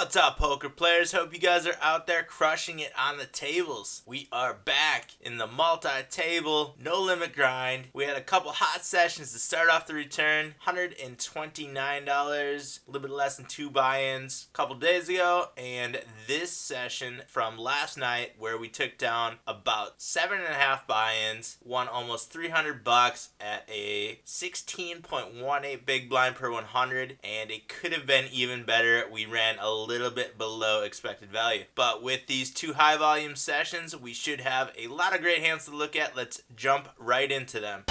What's up, poker players? Hope you guys are out there crushing it on the tables. We are back in the multi-table, no limit grind. We had a couple hot sessions to start off the return. $129, a little bit less than 2 buy-ins a couple days ago. And this session from last night where we took down about 7.5 buy-ins, won almost $300 at a 16.18 big blind per 100. And it could have been even better. We ran a little bit below expected value. But with these two high volume sessions, we should have a lot of great hands to look at. Let's jump right into them.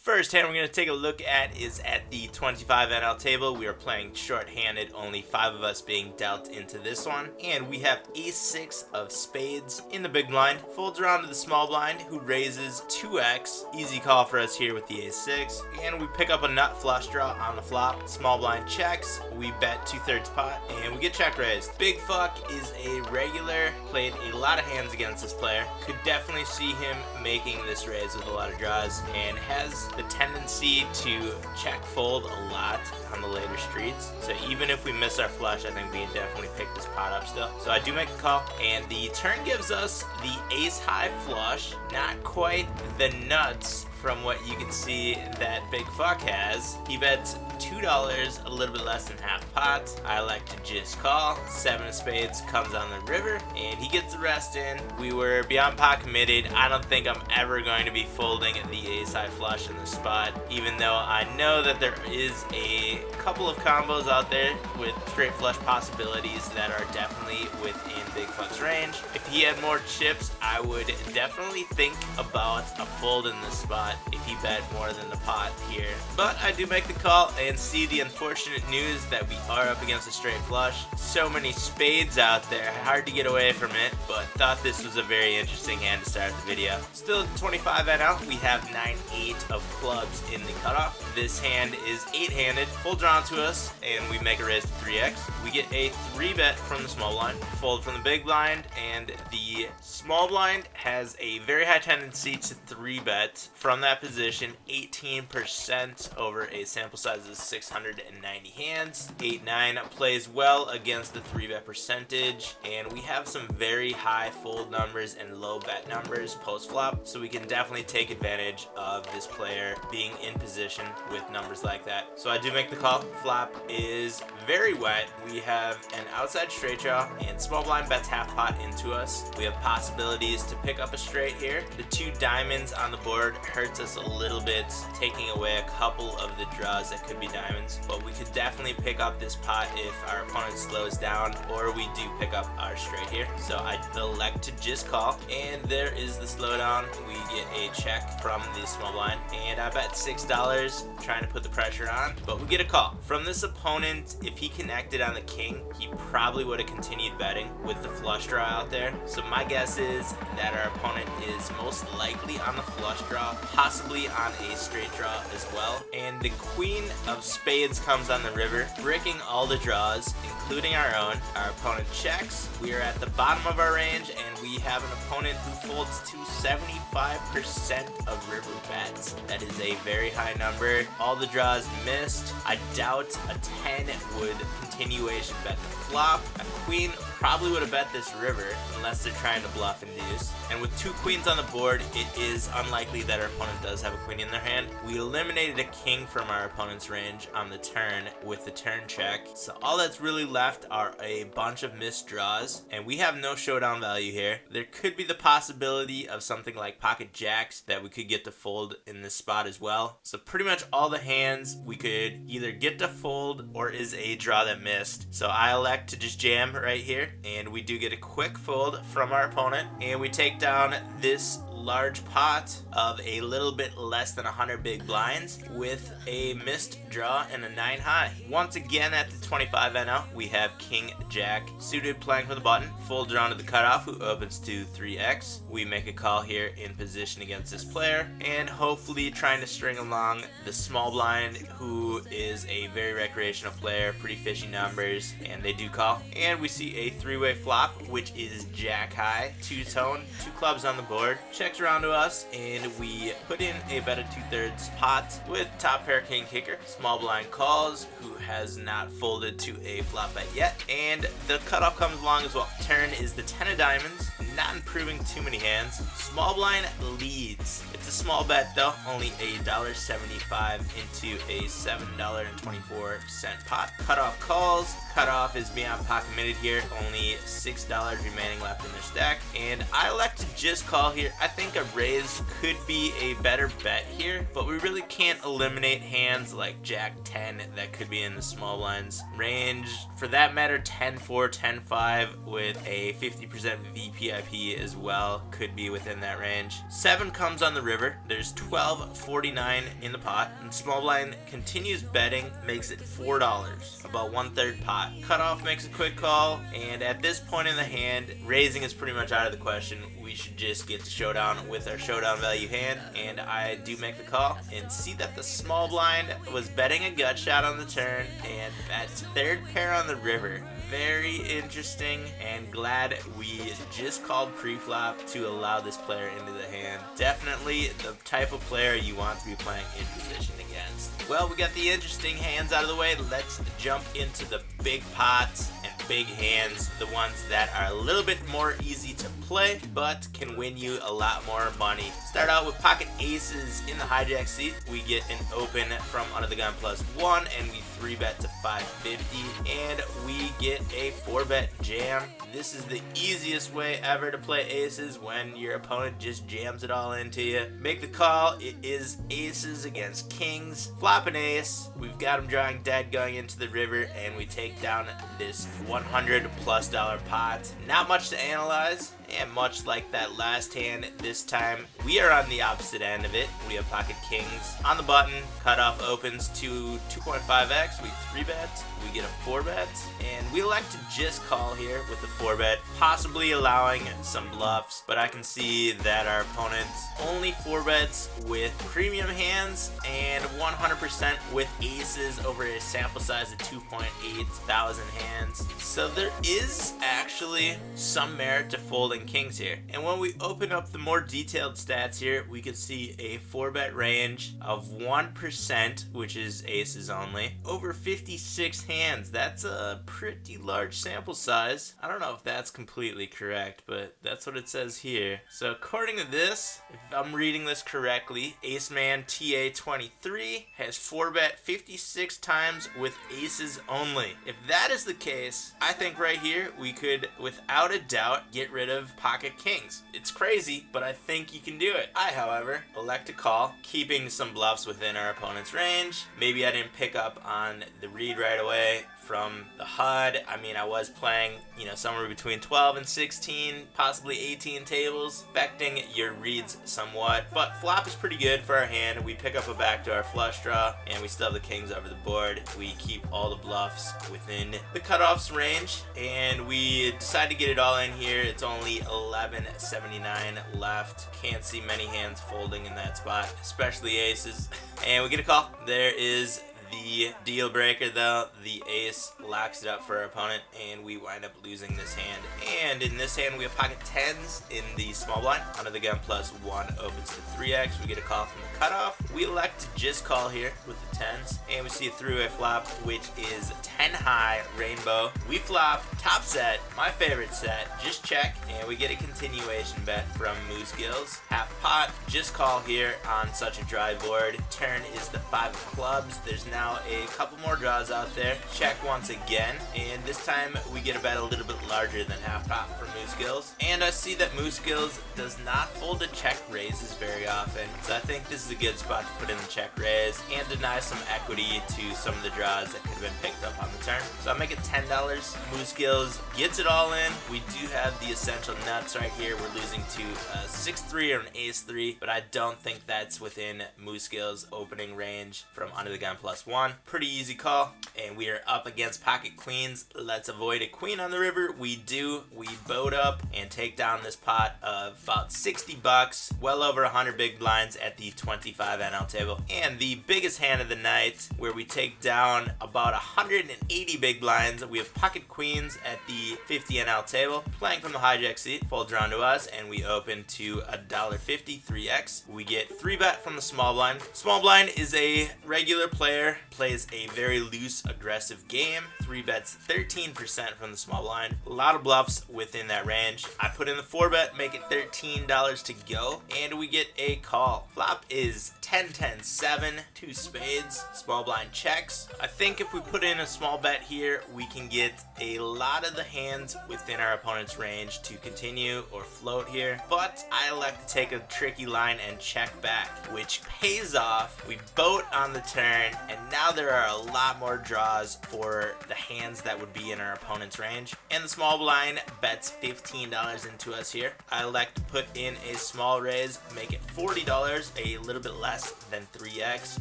First hand we're going to take a look at is at the 25 NL table. We are playing short-handed, only 5 of us being dealt into this one. And we have ace-6 of spades in the big blind. Folds around to the small blind, who raises 2x. Easy call for us here with the ace-6. And we pick up a nut flush draw on the flop. Small blind checks. We bet 2/3 pot, and we get check raised. Big fuck is a regular. Played a lot of hands against this player. Could definitely see him making this raise with a lot of draws, and has the tendency to check fold a lot on the later streets. So even if we miss our flush, I think we can definitely pick this pot up still. So I do make a call, and the turn gives us the ace high flush. Not quite the nuts from what you can see that Big Fuck has. He bets $2, a little bit less than half pot. I like to just call. 7 of spades comes on the river, and he gets the rest in. We were beyond pot committed. I don't think I'm ever going to be folding the ace high flush in the spot, even though I know that there is a couple of combos out there with straight flush possibilities that are definitely within Big Fuck's range. If he had more chips, I would definitely think about a fold in this spot if he bet more than the pot here. But I do make the call and see the unfortunate news that we are up against a straight flush. So many spades out there, hard to get away from it, but thought this was a very interesting hand to start the video. Still at 25 NL, we have 9-8 of clubs in the cutoff. This hand is 8-handed, full drawn to us, and we make a raise to 3x. We get a 3-bet from the small blind, fold from the big blind, and the small blind has a very high tendency to 3-bet from that position, 18% over a sample size of 690 hands. 8-9 plays well against the 3-bet percentage, and we have some very high fold numbers and low bet numbers post flop, so we can definitely take advantage of this player being in position with numbers like that. So I do make the call. Flop is very wet. We have an outside straight draw, and small blind bets half pot into us. We have possibilities to pick up a straight here. The 2 diamonds on the board hurts us a little bit, taking away a couple of the draws that could be diamonds, but we could definitely pick up this pot if our opponent slows down, or we do pick up our straight here. So I elect to just call, and there is the slowdown. We get a check from the small blind, and I bet $6, trying to put the pressure on, but we get a call. From this opponent, if he connected on the king, he probably would have continued betting with the flush draw out there. So my guess is that our opponent is most likely on the flush draw, possibly on a straight draw as well. And the queen of spades comes on the river, bricking all the draws, including our own. Our opponent checks. We are at the bottom of our range, and we have an opponent who folds to 75% of river bets. That is a very high number. All the draws missed. I doubt a 10 would continuation bet the flop. A queen probably would have bet this river unless they're trying to bluff and deuce. And with 2 queens on the board, it is unlikely that our opponent does have a queen in their hand. We eliminated a king from our opponent's range on the turn with the turn check. So all that's really left are a bunch of missed draws, and we have no showdown value here. There could be the possibility of something like pocket jacks that we could get to fold in this spot as well. So pretty much all the hands we could either get to fold or is a draw that missed. So I elect to just jam right here, and we do get a quick fold from our opponent, and we take down this large pot of a little bit less than 100 big blinds with a missed draw and a 9 high. Once again at the 25 NL, we have king jack suited playing for the button, full drawn to the cutoff, who opens to 3x. We make a call here in position against this player, and hopefully trying to string along the small blind, who is a very recreational player, pretty fishy numbers, and they do call. And we see a 3-way flop, which is jack high, 2-tone, 2 clubs on the board. Check checks around to us, and we put in a bet of 2/3 pot with top pair king kicker. Small blind calls, who has not folded to a flop bet yet, and the cutoff comes along as well. Turn is the 10 of diamonds, not improving too many hands. Small blind leads. It's a small bet though, only $1.75 into a $7.24 pot. Cutoff calls. Cutoff is beyond pocket minute here, only $6 remaining left in their stack, and I elect to just call here. I think a raise could be a better bet here, but we really can't eliminate hands like Jack 10 that could be in the small blinds range. For that matter, 10-4, 10-5 with a 50% VPIP as well could be within that range. 7 comes on the river. There's 12.49 in the pot, and small blind continues betting, makes it $4, about 1/3 pot. Cutoff makes a quick call, and at this point in the hand, raising is pretty much out of the question. We should just get to showdown with our showdown value hand, and I do make the call and see that the small blind was betting a gut shot on the turn, and that's 3rd pair on the river. Very interesting, and glad we just called pre-flop to allow this player into the hand. Definitely the type of player you want to be playing in position against. Well, we got the interesting hands out of the way. Let's jump into the big pots and big hands, the ones that are a little bit more easy to play but can win you a lot more money. Start out with pocket aces in the hijack seat. We get an open from under the gun +1, and we 3-bet to 550, and we get a 4-bet jam. This is the easiest way ever to play aces, when your opponent just jams it all into you. Make the call. It is aces against kings. Flop an ace. We've got him drawing dead going into the river, and we take down this $100+ pot. Not much to analyze, and much like that last hand, this time we are on the opposite end of it. We have pocket kings on the button. Cutoff opens to 2.5x. We 3-bet. We get a 4-bet, and we elect to just call here with the 4-bet, possibly allowing some bluffs, but I can see that our opponents only 4-bets with premium hands and 100% with aces over a sample size of 2.8 thousand hands. So there is actually some merit to folding kings here. And when we open up the more detailed stats here, we can see a 4-bet range of 1%, which is aces only, over 56 hands. That's a pretty large sample size. I don't know if that's completely correct, but that's what it says here. So according to this, if I'm reading this correctly, Ace Man TA23 has 4-bet 56 times with aces only. If that is the case, I think right here we could, without a doubt, get rid of pocket kings. It's crazy, but I think you can do it. I, however, elect to call, keeping some bluffs within our opponent's range. Maybe I didn't pick up on the read right away from the HUD. I mean, I was playing, somewhere between 12 and 16, possibly 18 tables, affecting your reads somewhat, but flop is pretty good for our hand. We pick up a backdoor flush draw, and we still have the kings over the board. We keep all the bluffs within the cutoffs range, and we decide to get it all in here. It's only 11.79 left. Can't see many hands folding in that spot, especially aces, and we get a call. There is the deal breaker though. The ace locks it up for our opponent, and we wind up losing this hand. And in this hand, we have pocket 10s in the small blind. Under the gun +1 opens to 3x. We get a call from the cutoff. We elect to just call here with the 10s, and we see a three-way flop, which is 10 high rainbow. We flop top set, my favorite set, just check, and we get a continuation bet from Moose Gills. Half pot, just call here on such a dry board. Turn is the 5 of clubs. There's now a couple more draws out there. Check once again, and this time we get a bet a little bit larger than half pot for Moose Gills. And I see that Moose Gills does not fold to check raises very often, so I think this is a good spot to put in the check raise and deny some equity to some of the draws that could have been picked up on the turn. So I make it $10. Moose Gills gets it all in. We do have the essential nuts right here. We're losing to a 6-3 or an ace-3, but I don't think that's within Moose Gills' opening range from under the gun +1. +1. Pretty easy call. And we are up against pocket queens. Let's avoid a queen on the river. We do. We boat up and take down this pot of about 60 bucks. Well over 100 big blinds at the 25 NL table. And the biggest hand of the night, where we take down about 180 big blinds. We have pocket queens at the 50 NL table. Playing from the hijack seat. Folds around to us and we open to $1.50, 3x. We get 3-bet from the small blind. Small blind is a regular player. Plays a very loose, aggressive game. 3-bets 13% from the small blind. A lot of bluffs within that range. I put in the 4-bet, make it $13 to go, and we get a call. Flop is 10-10-7, 2 spades. Small blind checks. I think if we put in a small bet here, we can get a lot of the hands within our opponent's range to continue or float here, but I elect to take a tricky line and check back, which pays off. We boat on the turn, and now there are a lot more draws for the hands that would be in our opponent's range, and the small blind bets $15 into us here. I elect to put in a small raise, make it $40, a little bit less than 3x,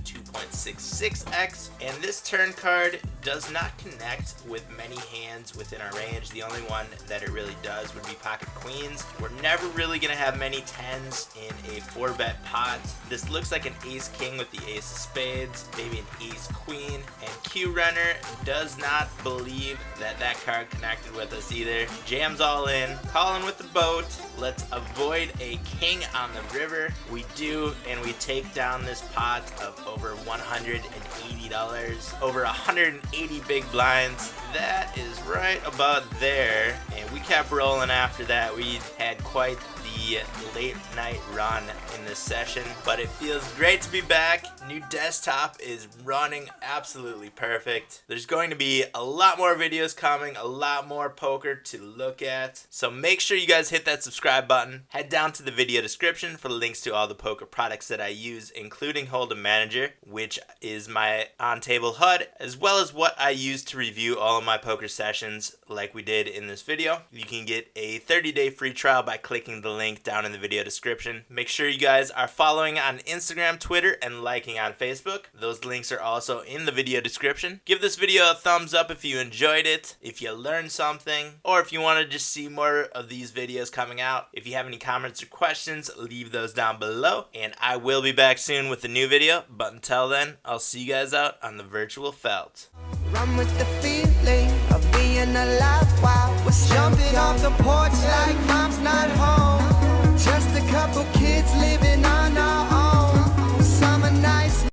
2.66x, and this turn card does not connect with many hands within our range. The only one that it really does would be pocket queens. We're never really gonna have many 10s in a 4-bet pot. This looks like an ace king with the ace of spades, maybe an ace queen, and Q runner does not believe that that card connected with us either. Jams all in, calling with the boat. Let's avoid a king on the river. We do, and we take down this pot of over $180, over 180 big blinds. That is right about there, and we kept rolling after that. We had quite the late night run in this session, but it feels great to be back. New desktop is running absolutely perfect. There's going to be a lot more videos coming, a lot more poker to look at, so make sure you guys hit that subscribe button. Head down to the video description for links to all the poker products that I use, including Hold'em Manager, which is my on-table HUD, as well as what I use to review all of my poker sessions like we did in this video. You can get a 30-day free trial by clicking the link down in the video description. Make sure you guys are following on Instagram, Twitter, and liking on Facebook. Those links are also in the video description. Give this video a thumbs up if you enjoyed it, if you learned something, or if you want to just see more of these videos coming out. If you have any comments or questions, leave those down below, and I will be back soon with a new video. But until then, I'll see you guys out on the virtual felt. Run with the feeling of being alive while we're jumping off the porch like